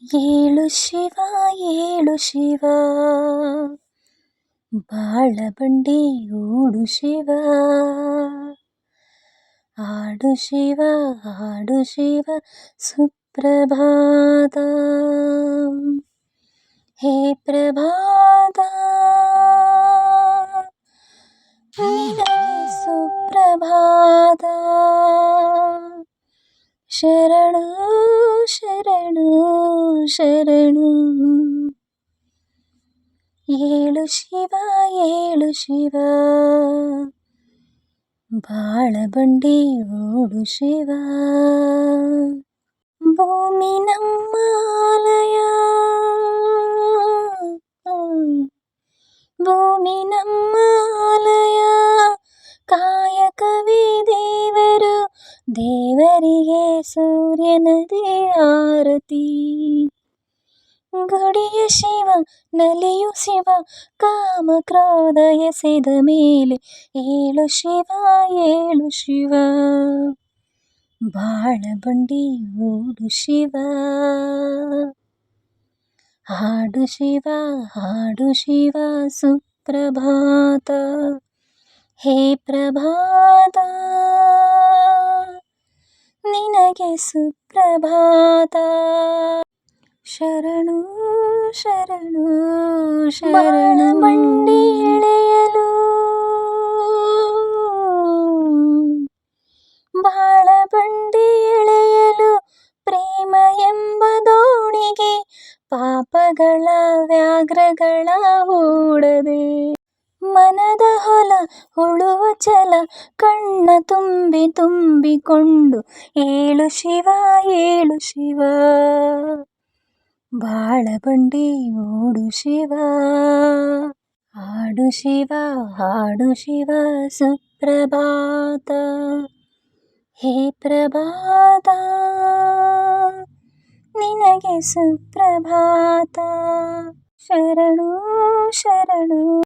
ಏಳು ಶಿವ ಏಳು ಶಿವ ಬಾಳ ಬಂಡಿ ಓಡು ಶಿವ, ಆಡು ಶಿವ ಆಡು ಶಿವ ಸುಪ್ರಭಾತ. ಹೇ ಪ್ರಭಾತ ನಿನಗೆ ಸುಪ್ರಭಾತ, ಶರಣು ಶರಣು ಶರಣು. ಏಳು ಶಿವ ಏಳು ಶಿವ ಬಾಳ ಬಂಡಿ ಓಡು ಶಿವ, ಭೂಮಿ ನಮ್ಮಾಲಯ ಭೂಮಿ ನಮ್ಮಾಲಯ, ಕಾಯಕವೇ ದೇವರು ದೇವರಿಗೆ ಸೂರ್ಯನದೇ ಆರತಿ. ಗುಡಿಯ ಶಿವ ನಲಿಯು ಶಿವ ಕಾಮ ಕ್ರೋಧ ಎಸೆದ ಮೇಲೆ, ಏಳು ಶಿವ ಏಳು ಶಿವ ಬಾಳ ಬಂಡಿ ಓಡು ಶಿವ, ಹಾಡು ಶಿವ ಹಾಡು ಶಿವ ಸುಪ್ರಭಾತ. ಹೇ ಪ್ರಭಾತ ನಿನಗೆ ಸುಪ್ರಭಾತ, ಶರಣು ಶರಣು ಶರಣು. ಬಂಡಿ ಎಳೆಯಲು ಬಾಳ ಬಂಡಿ ಎಳೆಯಲು, ಪ್ರೇಮ ಎಂಬ ದೋಣಿಗೆ ಪಾಪಗಳ ವ್ಯಾಘ್ರಗಳ ಹೂಡದೆ, ಮನದ ಹೊಲ ಉಳುವ ಛಲ ಕಣ್ಣ ತುಂಬಿ ತುಂಬಿಕೊಂಡು, ಏಳು ಶಿವ ಏಳು ಶಿವ ಬಾಳ ಬಂಡಿ ಓಡು ಶಿವ, ಆಡು ಶಿವ ಆಡು ಶಿವ ಸುಪ್ರಭಾತ. ಹೇ ಪ್ರಭಾತ ನಿನಗೆ ಸುಪ್ರಭಾತ, ಶರಣು ಶರಣು.